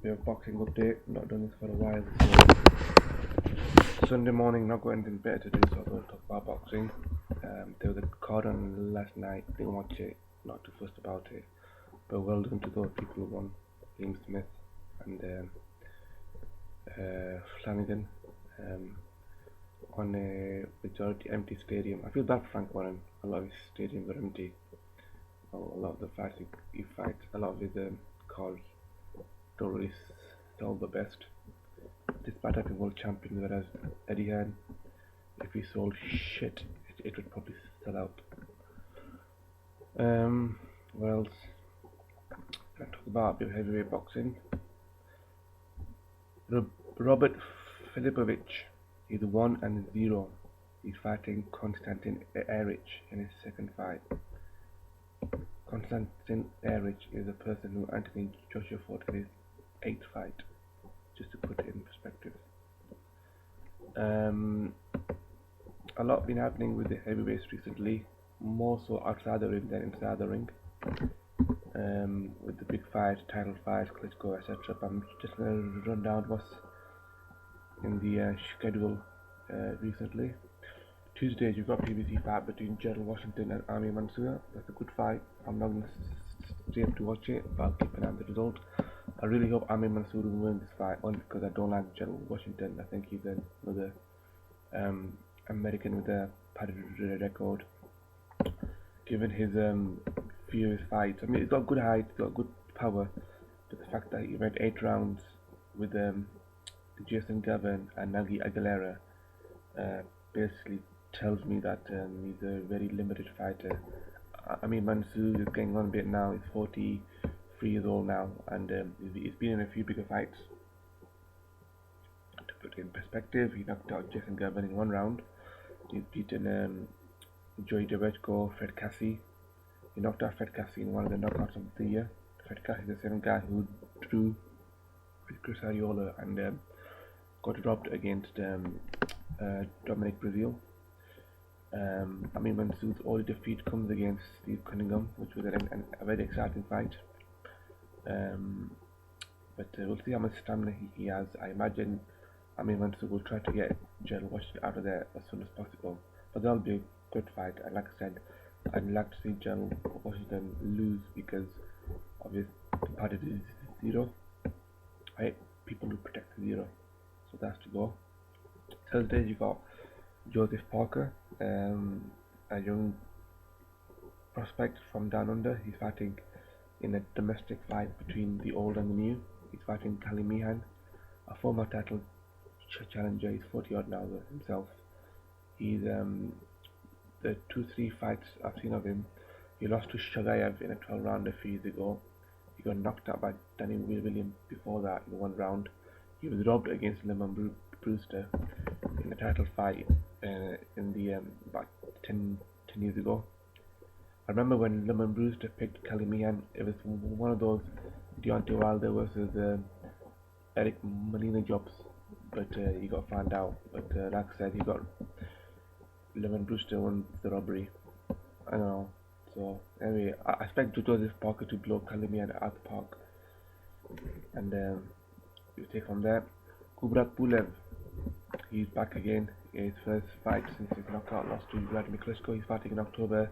We have boxing update. Not done this for a while. So Sunday morning, not got anything better to do, so I'm going to talk about boxing. There was a card on last night. Didn't watch it. Not too fussed about it. But well done to those people who won. Liam Smith and Flanagan. Um, on a majority empty stadium. I feel bad for Frank Warren. A lot of his stadiums are empty. A lot of the fights he fights, a lot of his cards don't really sell the best. Despite having world champion, whereas Eddie Hearn, if he sold shit, it would probably sell out. What else? Can I talk about a bit of heavyweight boxing? Robert Filipovich is 1-0. He's fighting Konstantin Erich in his second fight. Konstantin Erich is a person who Anthony Joshua fought in his 8th fight, just to put it in perspective. A lot been happening with the heavyweights recently, more so outside the ring than inside the ring. With the big fights, title fights, Klitschko, etc. But I'm just gonna run down what's in the schedule recently. Tuesdays you've got PBC fight between Gerald Washington and Army Mansour. That's a good fight. I'm not gonna stay up to watch it, but I'll keep an eye on the result. I really hope Army Mansour will win this fight, only because I don't like Gerald Washington. I think he's another American with a padded record. Given his few of his fights, I mean, he's got good height, he's got good power, but the fact that he went 8 rounds with Jason Gavin and Nagy Aguilera basically tells me that he's a very limited fighter. I mean, Mansour is getting on a bit now. He's 43 years old now, and he's been in a few bigger fights. To put it in perspective, he knocked out Jason Gavin in 1 round. He's beaten Joey Derechko, Fred Cassie. He knocked out Fred Cassie in one of the knockouts of the year. Fred Cassie is the same guy who drew with Chris Ariola and got dropped against Dominic Brazil. I mean, Mansour's only defeat comes against Steve Cunningham, which was a very exciting fight. But we'll see how much stamina he has. I imagine Mansour will try to get Gerald Washington out of there as soon as possible. But that'll be a good fight. And like I said, I'd like to see Gerald Washington lose because of his padded zero. I hate people who protect the zero. So that's to go. Thursdays you got Joseph Parker, a young prospect from down under. He's fighting in a domestic fight between the old and the new. He's fighting Kali Meehan, a former title challenger. He's 40 odd now himself. He's the 2-3 fights I've seen of him. He lost to Shagayev in a 12 round a few years ago. He got knocked out by Danny Williams before that in 1 round. He was robbed against Lemon Brewster in a title fight in the about 10 years ago. I remember when Lemon Brewster picked Kali Meehan, it was one of those Deontay Wilder versus Eric Molina jobs, but he got found out. But like I said, he got Lemon Brewster won the robbery. I don't know. So anyway, I expect Joseph Parker to blow Kali Meehan out the park, and we take from there. Kubrat Pulev, he's back again. His first fight since his knockout loss to Vladimir Klitschko. He's fighting in October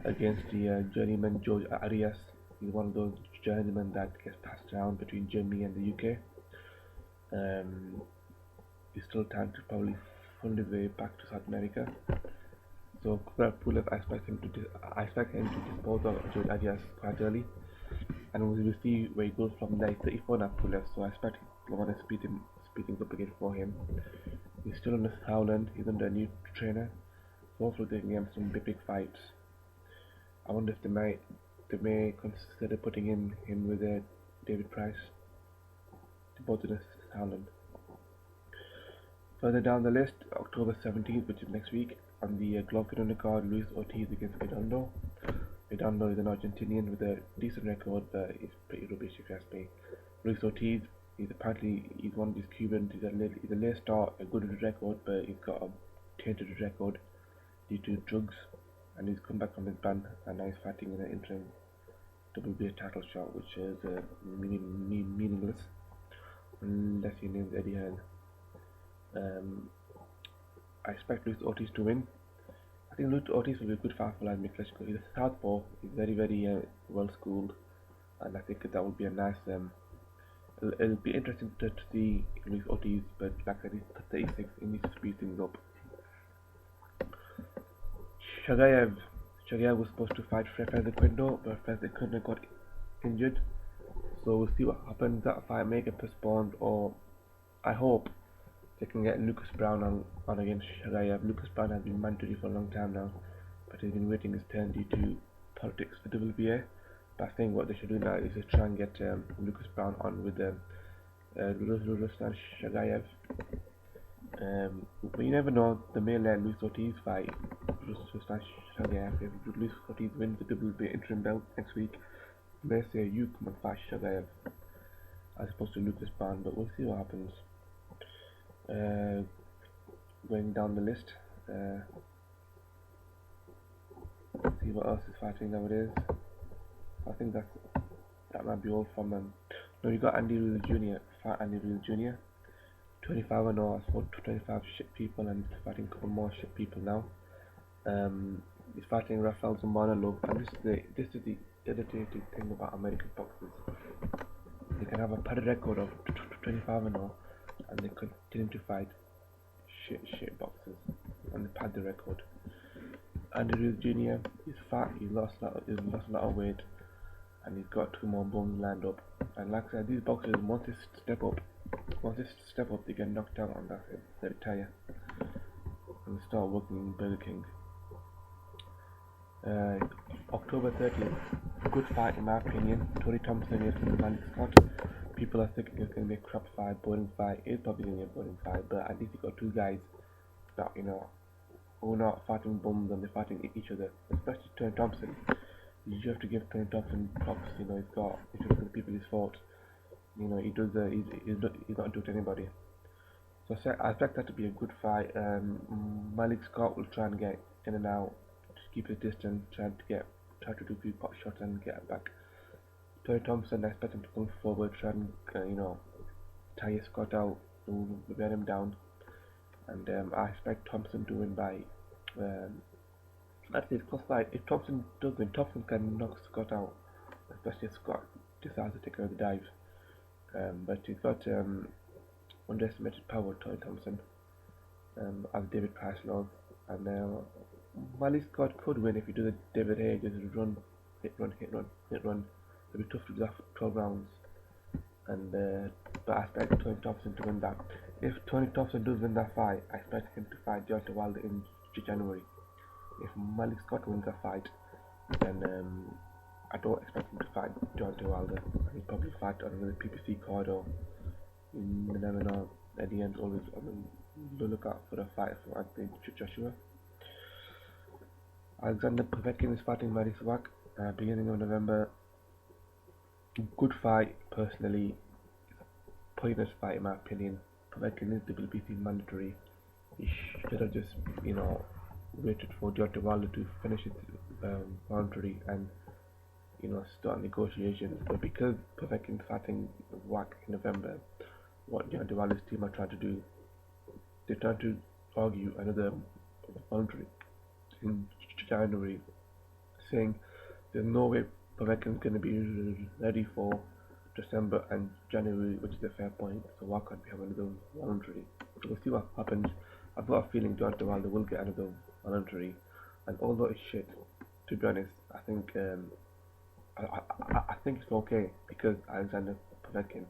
against the journeyman George Arias. He's one of those journeymen that gets passed around between Germany and the UK. He's still time to probably find his way back to South America. So Kubrat Pulev, I expect him to dispose of George Arias quite early, and we'll see where he goes from there. He's 34 now, Pulev, so I expect he'll want to speed things up again for him. He's still on the Howland. He's under a new trainer. So hopefully they can get him some big fights. I wonder if they may consider putting him with David Price to both of the Howland. Further down the list, October 17th, which is next week, on the Golovkin undercard, Luis Ortiz against Redondo. Redondo is an Argentinian with a decent record, but he's pretty rubbish if you ask me. Luis Ortiz, he's one of these Cubans. He's a late start, a good record, but he's got a tainted record due to drugs, and he's come back from his ban, and now he's fighting in an interim WBA title shot, which is meaningless. unless he names Eddie Hearn. Um, I expect Luis Ortiz to win. I think Luis Ortiz will be a good fight for Vladimir Klitschko. He's a southpaw. He's very, very well schooled, and I think that would be a nice. It'll be interesting to see Luis Ortiz, but like I said, he's 36. He needs to speed things up. Shagayev. Shagayev was supposed to fight Fezzik but Fezzik got injured. So we'll see what happens. That fight may get postponed, or I hope they can get Lucas Brown on against Shagayev. Lucas Brown has been mandatory for a long time now, but he's been waiting his turn due to politics for WBA. But I think what they should do now is just try and get Lucas Brown on with Ruslan Shagayev. But you never know, the may let Luis Ortiz fight Ruslan Shagayev. If Luis Ortiz wins the WBA interim belt next week, they say you come and fight Shagayev as opposed to Lucas Brown, but we'll see what happens. Going down the list, see what else is fighting nowadays. I think that might be all from no, you got Andy Ruiz Jr. Fight Andy Ruiz Jr. 25-0. I fought 25 shit people and he's fighting a couple more shit people now. He's fighting Rafael Zambanalov, and this is the irritating thing about American boxers. They can have a padded record of 25-0 and they continue to fight shit boxers and they pad the record. Andy Ruiz Jr. He's fat, he's lost a lot of weight, and he's got 2 more bones lined up. And like I said, these boxers, once they step up, they get knocked out, and that's it. They retire and they start working in Burger King. October 30th, good fight in my opinion. Tony Thompson against Malik Scott. People are thinking it's going to be a crap fight, boring fight. It's probably going to be a boring fight, but at least you got 2 guys that who are not fighting bums and they're fighting each other. Especially Tony Thompson. You have to give Tony Thompson props. He's got the people he's fought. He does. He's not doing to anybody. So I expect that to be a good fight. Malik Scott will try and get in and out, just keep his distance, try to do a few pot shots and get back. Tony Thompson, I expect him to come forward, try and tire Scott out, wear him down, and I expect Thompson to win by. Actually, it's close fight. If Thompson does win, Thompson can knock Scott out, especially if Scott decides to take another dive. But he's got underestimated power, Tony Thompson, as David Price loves. And Malik Scott could win if he does a David Haye, just hit run. It'll be tough to do that for 12 rounds. And but I expect Tony Thompson to win that. If Tony Thompson does win that fight, I expect him to fight Deontay Wilder in January. If Malik Scott wins that fight, then I don't expect him to fight Deontay Wilder. He'll probably fight on another PPC card, or you never know. At the end, always on the lookout for a fight for Anthony Joshua. Alexander Povetkin is fighting Mary Swak beginning of November. Good fight, personally. Pointless fight in my opinion. Povetkin is WBC mandatory. He should have just, waited for Deontay Wilder to finish his voluntary and start negotiations. But because Povetkin's fighting Whack in November, what Deontay Wilder's team are trying to do, they're trying to argue another voluntary in January, saying there's no way Povetkin's going to be ready for December and January, which is a fair point. So why can't we have another voluntary? So we'll see what happens. I've got a feeling Deontay Wilder will get another voluntary, and although it's shit, to be honest, I think I think it's okay because Alexander Povetkin,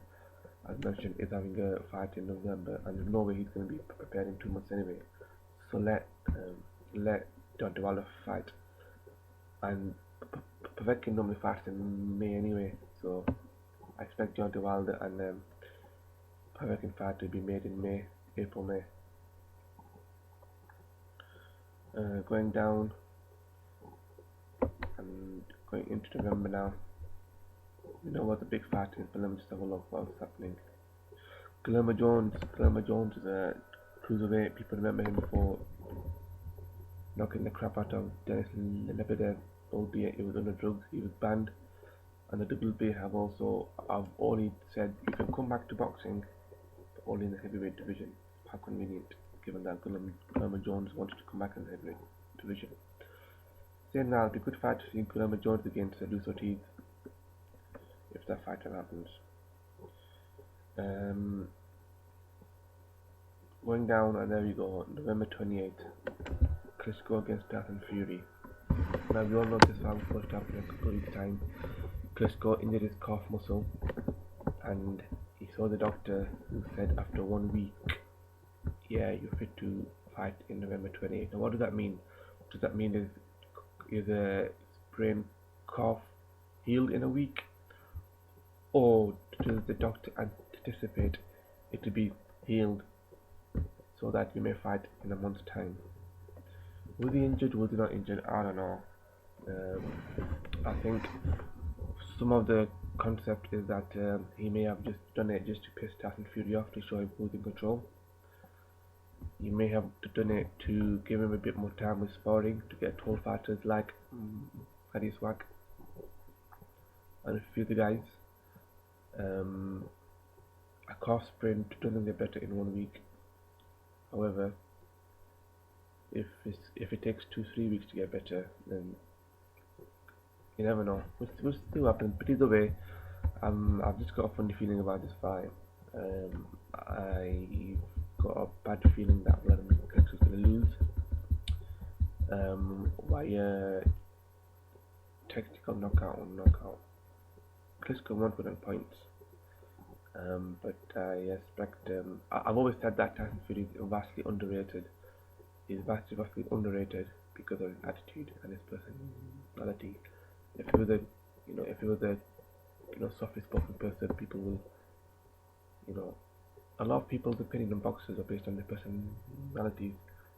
as mentioned, is having a fight in November, and there's no way he's going to be prepared in 2 months anyway. So let Deontay Wilder fight, and Povetkin normally fights in May anyway, so I expect Deontay Wilder and Povetkin fight to be made in May, April-May. Going down and going into November now. We know what the big fight is, but let me just have a look what's happening. Guillermo Jones is a cruiserweight. People remember him for knocking the crap out of Dennis Lebedev, albeit he was under drugs. He was banned, and the WBA have only said you can come back to boxing only in the heavyweight division. How convenient, given that Guillermo Jones wanted to come back in the heavyweight division. Saying now, it'd be good fight to see Guillermo Jones against Luis Ortiz, if that fight happens. Going down, and there we go, November 28th, Klitschko against Tyson Fury. Now we all know this fight was supposed to happen in a couple of weeks' time. Klitschko injured his calf muscle, and he saw the doctor, who said after 1 week, yeah, you're fit to fight in November 28th. Now what does that mean? Does that mean is a sprained calf healed in a week? Or does the doctor anticipate it to be healed so that you may fight in a month's time? Was he injured? Was he not injured? I don't know. I think some of the concept is that he may have just done it just to piss Tyson Fury off, to show him who's in control. He may have done it to give him a bit more time with sparring, to get tall fighters like Adi Swag and a few other guys. A calf sprain doesn't get better in 1 week. However, if it takes 2-3 weeks to get better, then you never know. We'll see what happens. But either way, I've just got a funny feeling about this fight. I've got a bad feeling that Vladimir Klitschko is going to lose. Via technical knockout or knockout. Klitschko won for 10 points. But I expect. I've always said that Tyson Fury is vastly underrated. He's vastly underrated because of his attitude and his personality. If he was a softly spoken person, people will, a lot of people's opinion on boxers are based on their personalities.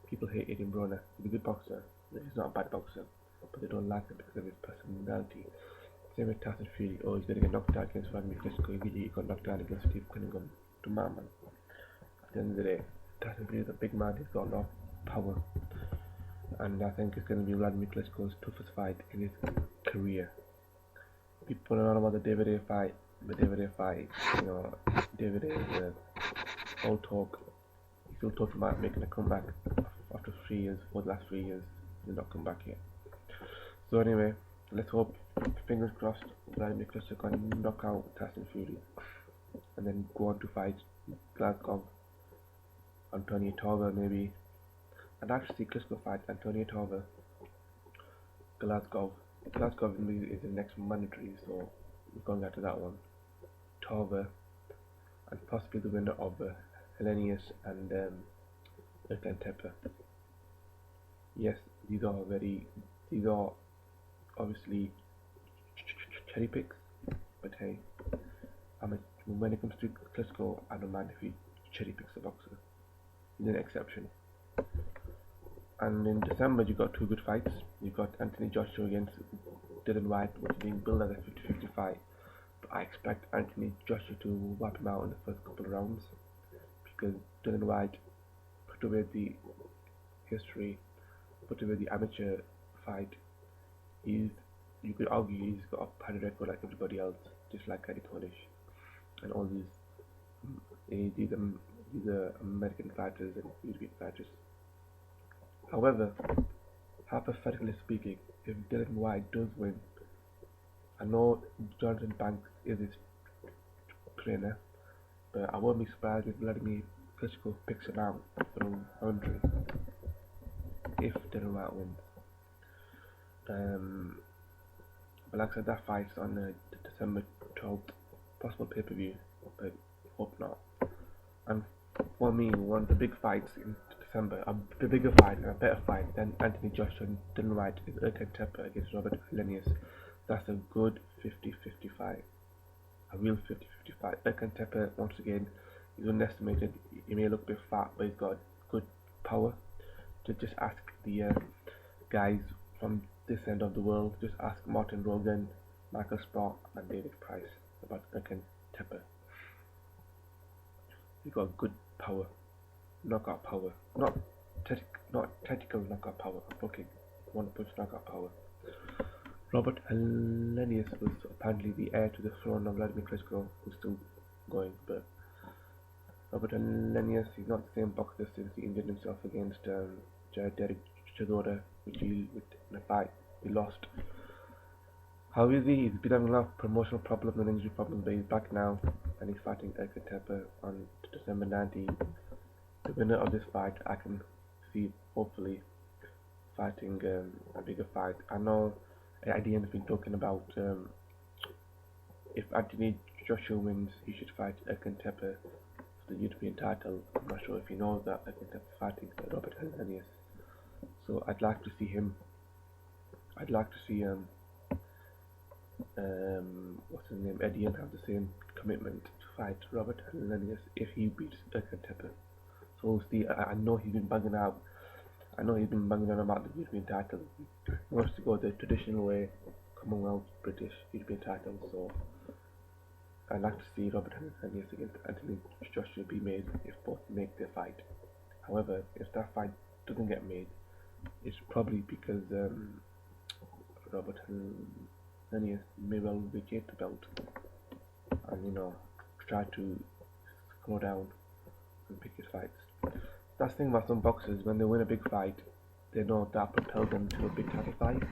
People hate Adrian Broner. He's a good boxer. He's not a bad boxer, but they don't like him because of his personality. Same with Tyson Fury. Oh, he's going to get knocked out against Vladimir Klitschko. He got knocked out against Steve Cunningham. To man. At the end of the day, Tyson Fury is a big man. He's got a lot of power, and I think it's going to be Vladimir Klitschko's toughest fight in his career. People don't know about the David A fight. David A is all talk. He's still talking about making a comeback after 3 years. For the last 3 years, he's not come back yet. So anyway, let's hope, fingers crossed, Vladimir Klitschko can knock out Tyson Fury, and then go on to fight Glasgow, Antonio Tarver maybe. I'd actually see Klitschko fight Antonio Tarver, Glasgow. Glasgow is the next mandatory, so we're going after that one. Tarver, and possibly the winner of Hellenius and Erkan Tepe. Yes, these are obviously cherry picks, but hey, when it comes to Klitschko, I don't mind if he cherry picks a boxer. He's an exception. And in December, you got 2 good fights. You got Anthony Joshua against Dylan White, which is being billed as a 50-50 fight. But I expect Anthony Joshua to wipe him out in the first couple of rounds, because Dylan White put away the history, put away the amateur fight. You could argue he's got a bad record like everybody else, just like Eddie Polish and all these are American fighters and European fighters. However, hypothetically speaking, if Dylan White does win, I know Jonathan Banks is his trainer, but I won't be surprised if Vladimir Klitschko picks him out from Andre if Dylan White wins. But like I said, that fight's on December 12th, possible pay-per-view, but hope not. And for me, one of the big fights in December, the bigger fight and a better fight than Anthony Joshua and Dylan White is Erkan Tepe against Robert Helenius. That's a good 50-50 fight. A real 50-50 fight. Erkan Tepe, once again, he's underestimated. He may look a bit fat, but he's got good power. To just ask the guys from this end of the world, just ask Martin Rogan, Michael Sprott, and David Price about Erkan Tepe. He's got good power. Knockout power, not tactical knockout power. I'm talking one-punch knockout power. Robert Helenius was apparently the heir to the throne of Vladimir Klitschko, who's still going, but Robert Lenius, he's not the same boxer since he injured himself against Derek Chisora, which he in a fight he lost. How is he? He's been having a lot of promotional problems and injury problems, but he's back now and he's fighting Edgar Tepe on December 19th. The winner of this fight, I can see hopefully fighting a bigger fight. I know Eddie has been talking about if Anthony Joshua wins, he should fight Edgar Tepe for the European title. I'm not sure if he knows that Edgar Tepe is fighting Robert Helenius. So I'd like to see him. I'd like to see what's his name, Eddie, and have the same commitment to fight Robert Helenius if he beats Edgar Tepe. So we'll see. I know he's been banging out. I know he's been banging on about the European title. He wants to go the traditional way, Commonwealth, British European title. So I'd like to see Robert Helenius against Anthony Joshua be made if both make their fight. However, if that fight doesn't get made, it's probably because Robert Helenius may well vacate the belt and try to slow down and pick his fights. That's the thing about some boxers, when they win a big fight, they know that propels them to a big title fight.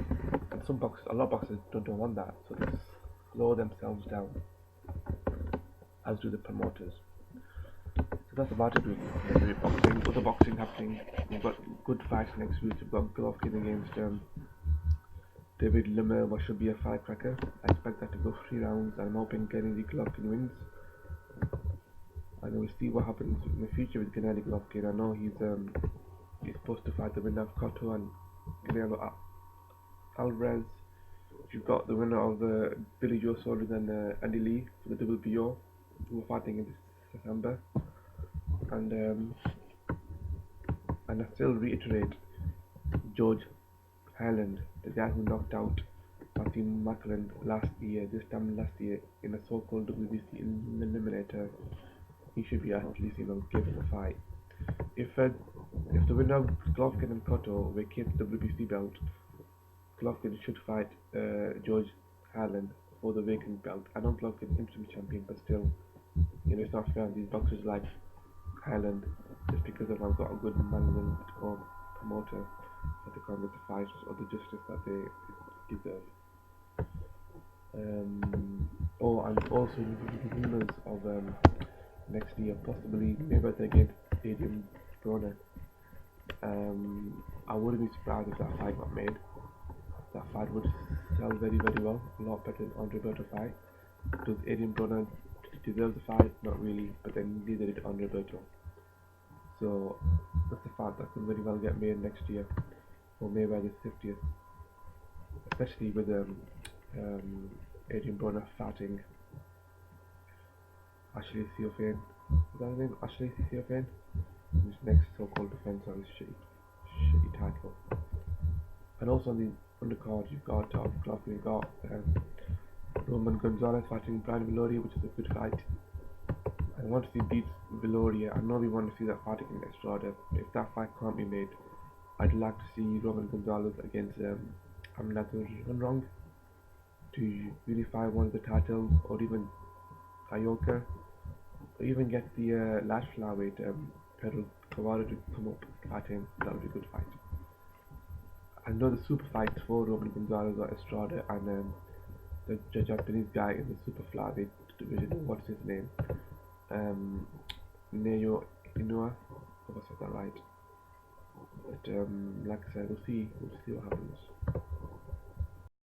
And a lot of boxers don't want that, so they slow themselves down, as do the promoters. So that's about it with boxing. Other boxing happening. We've got good fights next week. We've got Golovkin against David Lemieux, what should be a firecracker. I expect that to go 3 rounds, and I'm hoping Gennady Golovkin wins. And we'll see what happens in the future with Gennady Golovkin. I know he's supposed to fight the winner of Cotto and Canelo Alvarez. You've got the winner of Billy Joe Saunders and Andy Lee for the WBO, who are fighting in December. And I still reiterate, George Highland, the guy who knocked out Matthew Macklin this time last year in a so-called WBC eliminator, he should be at least given a fight. If the winner of Golovkin and Cotto vacates the WBC belt, Golovkin should fight George Highland for the vacant belt. I know Golovkin is interim champion, but still, it's not fair on these boxers like Highland just because they've got a good management or promoter that they can't get the fights or the justice that they deserve. And also rumors of next year possibly Mayweather against Adrian Broner. I wouldn't be surprised if that fight got made. That fight would sell very, very well, a lot better than Andre Berto fight. Does Adrian Broner deserve the fight? Not really, but then neither did Andre Berto. So that's a fight that could very well get made next year for Mayweather's 50th, especially with Adrian Broner fighting Ashley Theophane. Is that his name? Ashley Theophane? His next so-called defense on his shitty title. And also on the undercard, you've got you've got Roman Gonzalez fighting Brian Viloria, which is a good fight. And once he beats Viloria, I know we want to see that fight against Estrada. If that fight can't be made, I'd like to see Roman Gonzalez against Aminata Wrong to unify one of the titles, or even Ioka, or even get the last flyweight Pedro Cavaro to come up and fight him. That would be a good fight. I know the super fights for Roman Gonzalez or Estrada and the Japanese guy in the super flyweight division. What's his name? Naoya Inoue. I hope I said that right. But like I said, we'll see what happens.